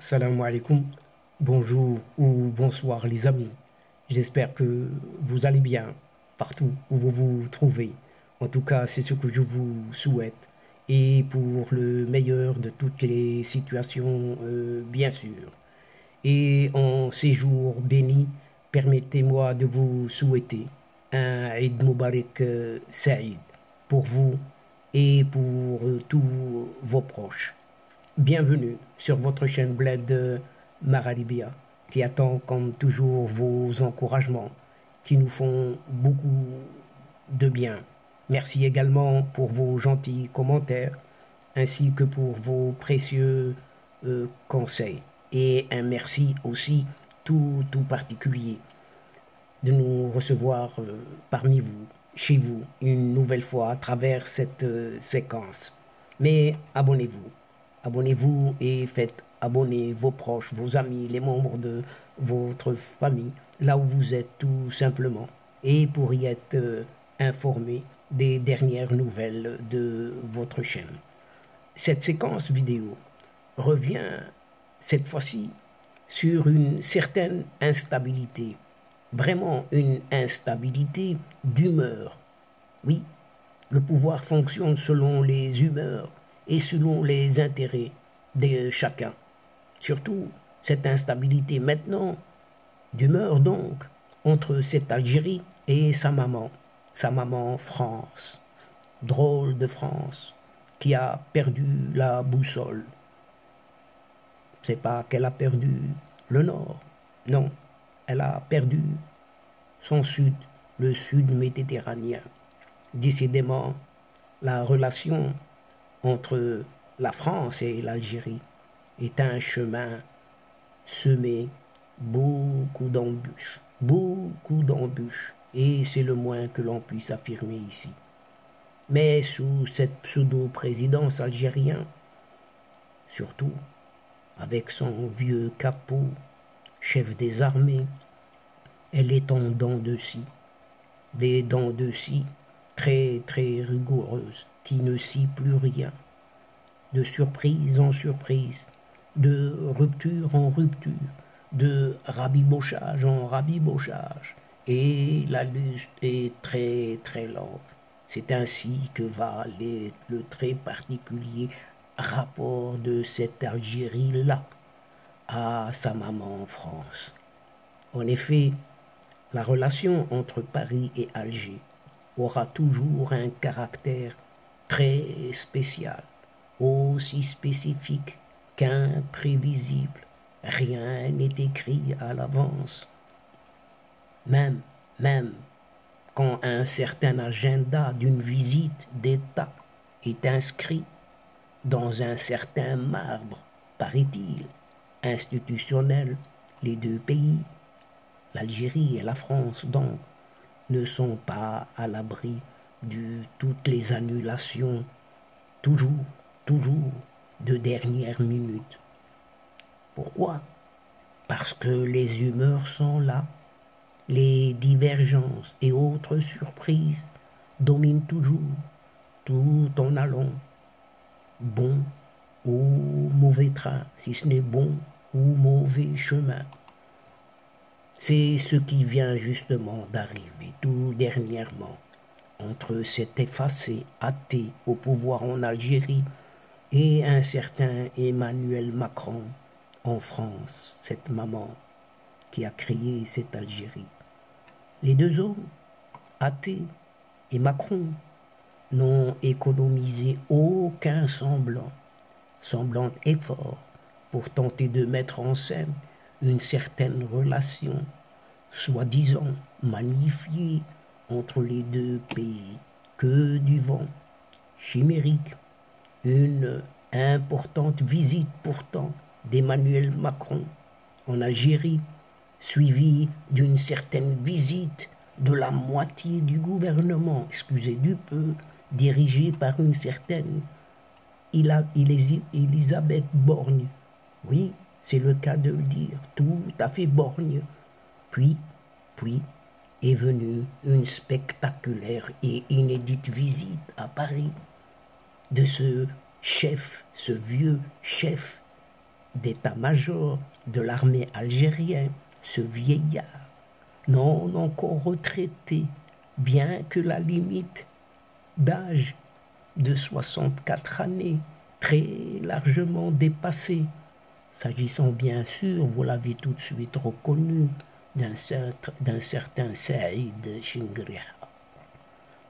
Salam alaikum, bonjour ou bonsoir les amis. J'espère que vous allez bien partout où vous vous trouvez. En tout cas, c'est ce que je vous souhaite. Et pour le meilleur de toutes les situations, bien sûr. Et en ces jours bénis, permettez-moi de vous souhaiter un Eid Mubarak Saïd pour vous et pour tous vos proches. Bienvenue sur votre chaîne Bled Maralibia qui attend comme toujours vos encouragements qui nous font beaucoup de bien. Merci également pour vos gentils commentaires ainsi que pour vos précieux conseils. Et un merci aussi tout particulier de nous recevoir parmi vous, chez vous, une nouvelle fois à travers cette séquence. Mais abonnez-vous. Abonnez-vous et faites abonner vos proches, vos amis, les membres de votre famille, là où vous êtes tout simplement, et pour y être informé des dernières nouvelles de votre chaîne. Cette séquence vidéo revient cette fois-ci sur une certaine instabilité, vraiment une instabilité d'humeur. Oui, le pouvoir fonctionne selon les humeurs et selon les intérêts de chacun. Surtout cette instabilité maintenant, d'humeur donc, entre cette Algérie et sa maman France, drôle de France, qui a perdu la boussole. C'est pas qu'elle a perdu le nord, non, elle a perdu son sud, le sud méditerranéen. Décidément, la relation entre la France et l'Algérie est un chemin semé beaucoup d'embûches, et c'est le moins que l'on puisse affirmer ici. Mais sous cette pseudo-présidence algérienne, surtout avec son vieux capot, chef des armées, elle est en dents de scie, des dents de scie très rigoureuses, qui ne scient plus rien, de surprise en surprise, de rupture en rupture, de rabibochage en rabibochage, et la lutte est très lente. C'est ainsi que va le très particulier rapport de cette Algérie-là à sa maman en France. En effet, la relation entre Paris et Alger aura toujours un caractère très spécial, aussi spécifique qu'imprévisible. Rien n'est écrit à l'avance. Même quand un certain agenda d'une visite d'État est inscrit dans un certain marbre, paraît-il, institutionnel, les deux pays, l'Algérie et la France donc, ne sont pas à l'abri de toutes les annulations, toujours, de dernière minute. Pourquoi? Parce que les humeurs sont là, les divergences et autres surprises dominent toujours, tout en allant bon ou mauvais train, si ce n'est bon ou mauvais chemin. C'est ce qui vient justement d'arriver tout dernièrement entre cet effacé athée au pouvoir en Algérie et un certain Emmanuel Macron en France, cette maman qui a créé cette Algérie. Les deux hommes, athée et Macron, n'ont économisé aucun semblant effort pour tenter de mettre en scène une certaine relation, soi-disant magnifiée entre les deux pays, que du vent chimérique. Une importante visite pourtant d'Emmanuel Macron en Algérie, suivie d'une certaine visite de la moitié du gouvernement, excusez du peu, dirigé par une certaine Elisabeth Borne. Oui, c'est le cas de le dire, tout à fait borgne. Puis est venue une spectaculaire et inédite visite à Paris de ce vieux chef d'état-major de l'armée algérienne, ce vieillard, non encore retraité, bien que la limite d'âge de 64 années, très largement dépassée, s'agissant bien sûr, vous l'avez tout de suite reconnu, d'un certain Saïd Chingriha.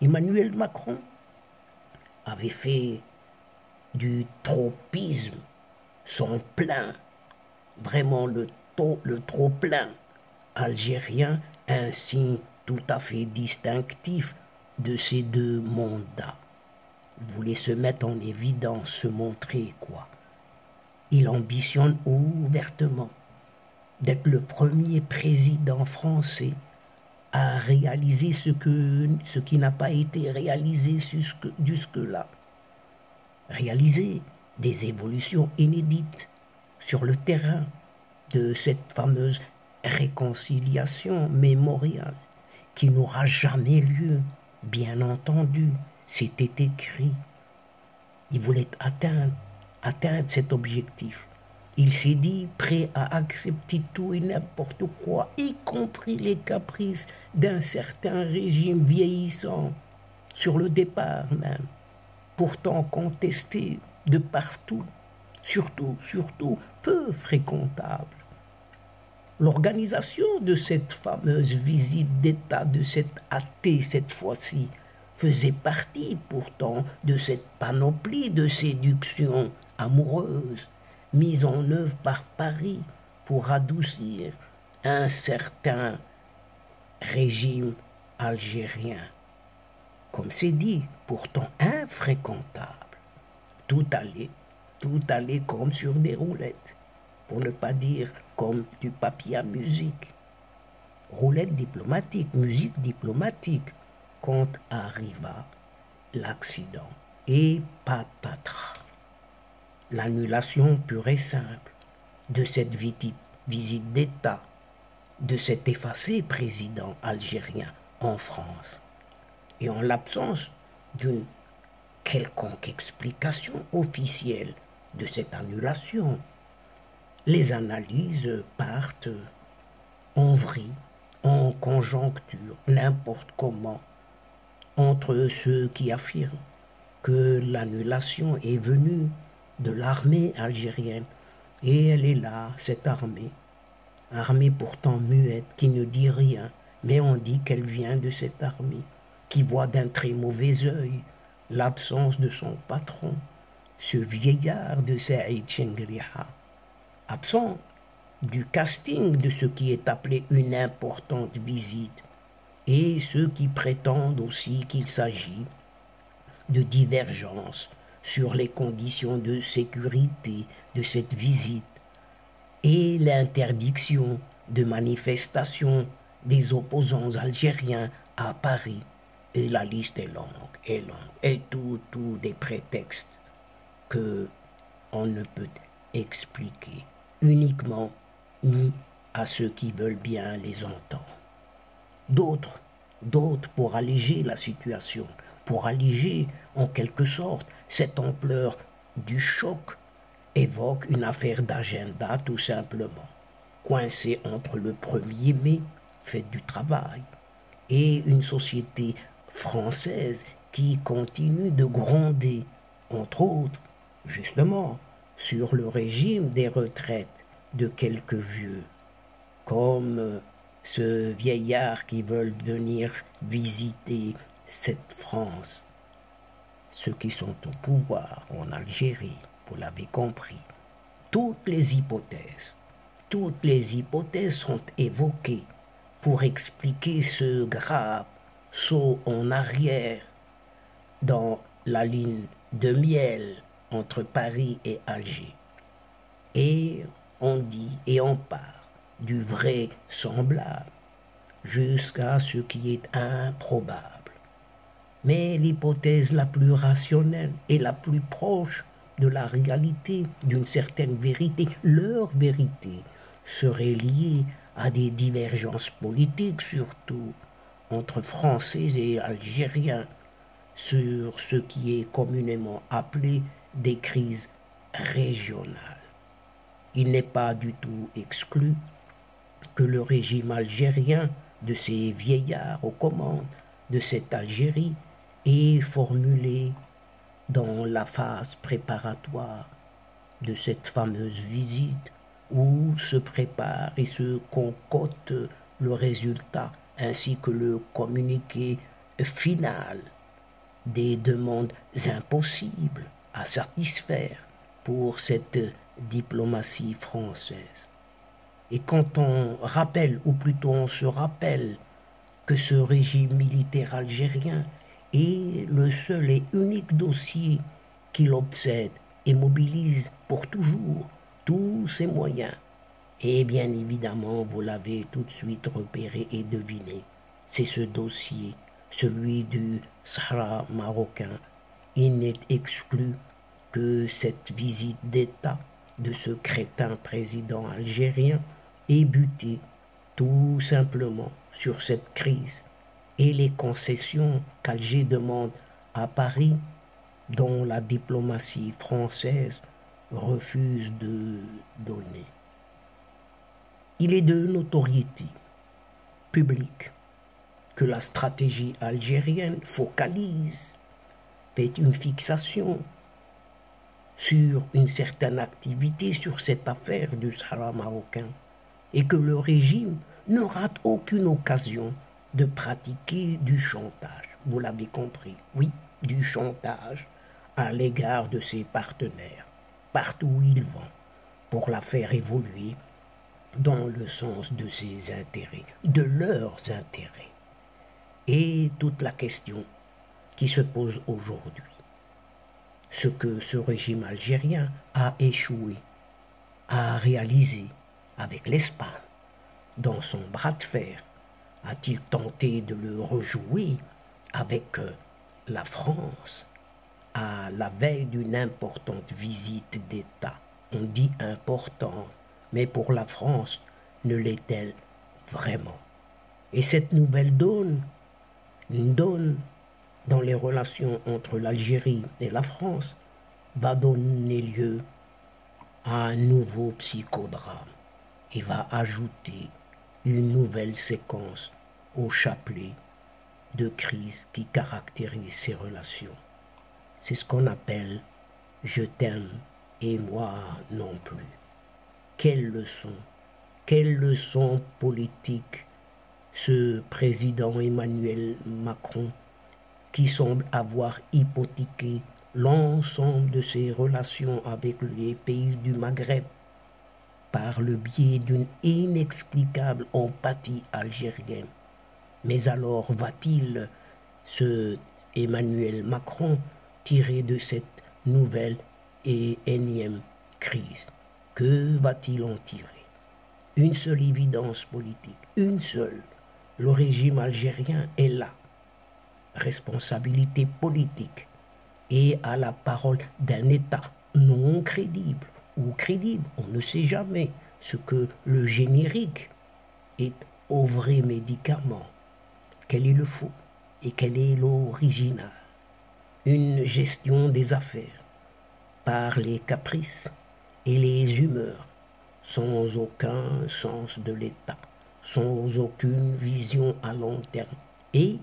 Emmanuel Macron avait fait du tropisme son plein, vraiment le trop-plein algérien, un signe tout à fait distinctif de ces deux mandats. Il voulait se mettre en évidence, se montrer quoi. Il ambitionne ouvertement d'être le premier président français à réaliser ce qui n'a pas été réalisé jusque-là. Réaliser des évolutions inédites sur le terrain de cette fameuse réconciliation mémoriale qui n'aura jamais lieu, bien entendu, c'était écrit. Il voulait atteindre cet objectif. Il s'est dit prêt à accepter tout et n'importe quoi, y compris les caprices d'un certain régime vieillissant, sur le départ même, pourtant contesté de partout, surtout peu fréquentable. L'organisation de cette fameuse visite d'État de cet athée cette fois-ci faisait partie pourtant de cette panoplie de séductions amoureuses mise en œuvre par Paris pour adoucir un certain régime algérien, comme c'est dit, pourtant infréquentable. Tout allait comme sur des roulettes, pour ne pas dire comme du papier à musique. Roulette diplomatique, musique diplomatique, quand arriva l'accident. Et patatras. L'annulation pure et simple de cette visite d'État de cet effacé président algérien en France. Et en l'absence d'une quelconque explication officielle de cette annulation, les analyses partent en vrille, en conjoncture, n'importe comment, entre ceux qui affirment que l'annulation est venue de l'armée algérienne, et elle est là, cette armée pourtant muette, qui ne dit rien, mais on dit qu'elle vient de cette armée, qui voit d'un très mauvais œil l'absence de son patron, ce vieillard de Saïd Chingriha, absent du casting de ce qui est appelé une importante visite, et ceux qui prétendent aussi qu'il s'agit de divergences sur les conditions de sécurité de cette visite et l'interdiction de manifestation des opposants algériens à Paris. Et la liste est longue, et tout des prétextes que on ne peut expliquer uniquement ni à ceux qui veulent bien les entendre. D'autres pour alléger la situation, pour alléger en quelque sorte cette ampleur du choc, évoquent une affaire d'agenda tout simplement, coincée entre le 1er mai, fête du travail, et une société française qui continue de gronder, entre autres, justement, sur le régime des retraites de quelques vieux, comme ce vieillard qui veulent venir visiter cette France. Ceux qui sont au pouvoir en Algérie, vous l'avez compris, toutes les hypothèses sont évoquées pour expliquer ce grave saut en arrière dans la ligne de miel entre Paris et Alger. Et on dit et on part du vrai semblable jusqu'à ce qui est improbable. Mais l'hypothèse la plus rationnelle et la plus proche de la réalité, d'une certaine vérité, leur vérité, serait liée à des divergences politiques surtout entre Français et Algériens sur ce qui est communément appelé des crises régionales. il n'est pas du tout exclu que le régime algérien, de ces vieillards aux commandes de cette Algérie, ait formulé dans la phase préparatoire de cette fameuse visite où se prépare et se concocte le résultat ainsi que le communiqué final des demandes impossibles à satisfaire pour cette diplomatie française. Et quand on rappelle, ou plutôt on se rappelle, que ce régime militaire algérien est le seul et unique dossier qu'il obsède et mobilise pour toujours tous ses moyens. Et bien évidemment, vous l'avez tout de suite repéré et deviné, c'est ce dossier, celui du Sahara marocain. Il n'est exclu que cette visite d'État de ce crétin président algérien ait buté tout simplement sur cette crise et les concessions qu'Alger demande à Paris, dont la diplomatie française refuse de donner. Il est de notoriété publique que la stratégie algérienne focalise, fait une fixation sur une certaine activité, sur cette affaire du Sahara marocain, et que le régime ne rate aucune occasion de pratiquer du chantage. Vous l'avez compris, oui, du chantage à l'égard de ses partenaires, partout où il vont, pour la faire évoluer dans le sens de ses intérêts, de leurs intérêts. Et toute la question qui se pose aujourd'hui, ce que ce régime algérien a échoué à réaliser avec l'Espagne dans son bras de fer, a-t-il tenté de le rejouer avec la France à la veille d'une importante visite d'État? On dit importante, mais pour la France, ne l'est-elle vraiment? Et cette nouvelle donne, une donne dans les relations entre l'Algérie et la France, va donner lieu à un nouveau psychodrame et va ajouter une nouvelle séquence au chapelet de crise qui caractérise ces relations. C'est ce qu'on appelle « je t'aime et moi non plus ». Quelle leçon politique ce président Emmanuel Macron qui semble avoir hypothéqué l'ensemble de ses relations avec les pays du Maghreb par le biais d'une inexplicable empathie algérienne. Mais alors va-t-il, ce Emmanuel Macron, tirer de cette nouvelle et énième crise? Que va-t-il en tirer? Une seule évidence politique, une seule. Le régime algérien est là. Responsabilité politique et à la parole d'un État non crédible ou crédible, on ne sait jamais ce que le générique est au vrai médicament. Quel est le faux et quel est l'original? Une gestion des affaires par les caprices et les humeurs, sans aucun sens de l'État, sans aucune vision à long terme, et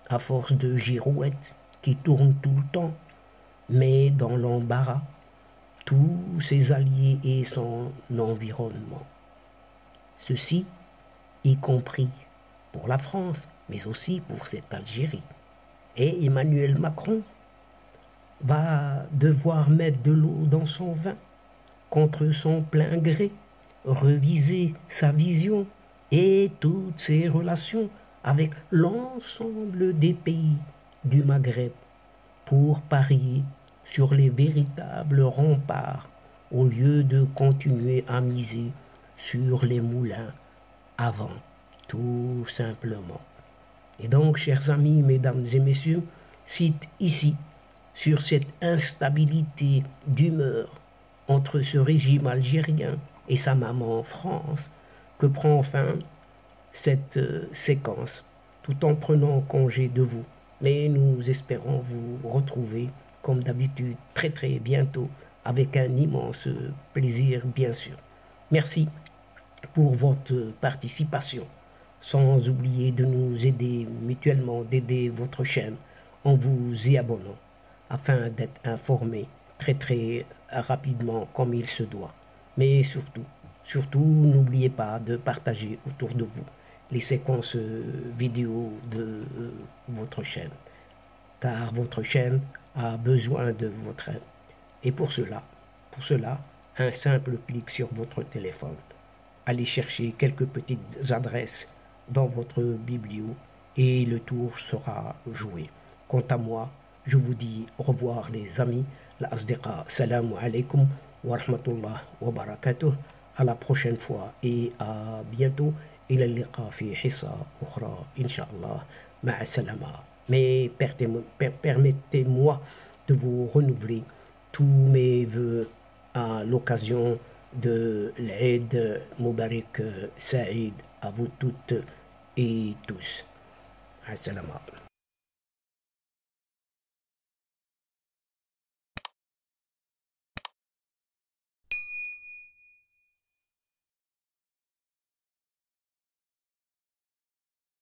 à force de girouettes qui tournent tout le temps, mais dans l'embarras, tous ses alliés et son environnement. Ceci y compris pour la France, mais aussi pour cette Algérie. Et Emmanuel Macron va devoir mettre de l'eau dans son vin, contre son plein gré, reviser sa vision et toutes ses relations avec l'ensemble des pays du Maghreb pour parier sur les véritables remparts au lieu de continuer à miser sur les moulins à vent, tout simplement. Et donc, chers amis, mesdames et messieurs, cite ici sur cette instabilité d'humeur entre ce régime algérien et sa maman en France que prend fin cette séquence, tout en prenant congé de vous. Mais nous espérons vous retrouver, comme d'habitude, très très bientôt avec un immense plaisir, bien sûr. Merci pour votre participation, sans oublier de nous aider mutuellement, d'aider votre chaîne en vous y abonnant, afin d'être informé très rapidement comme il se doit. Mais surtout, n'oubliez pas de partager autour de vous les séquences vidéo de votre chaîne, car votre chaîne a besoin de votre aide. Et pour cela, un simple clic sur votre téléphone. Allez chercher quelques petites adresses dans votre biblio et le tour sera joué. Quant à moi, je vous dis au revoir les amis. La asdiqa, salam alaikum wa rahmatullah wa barakatuh. À la prochaine fois et à bientôt. إلى اللقاء في حصة أخرى إن شاء الله مع السلامة. Mais permettez-moi de vous renouveler tous mes vœux à l'occasion de l'Eid Mubarak Saïd à vous toutes et tous. Assalama.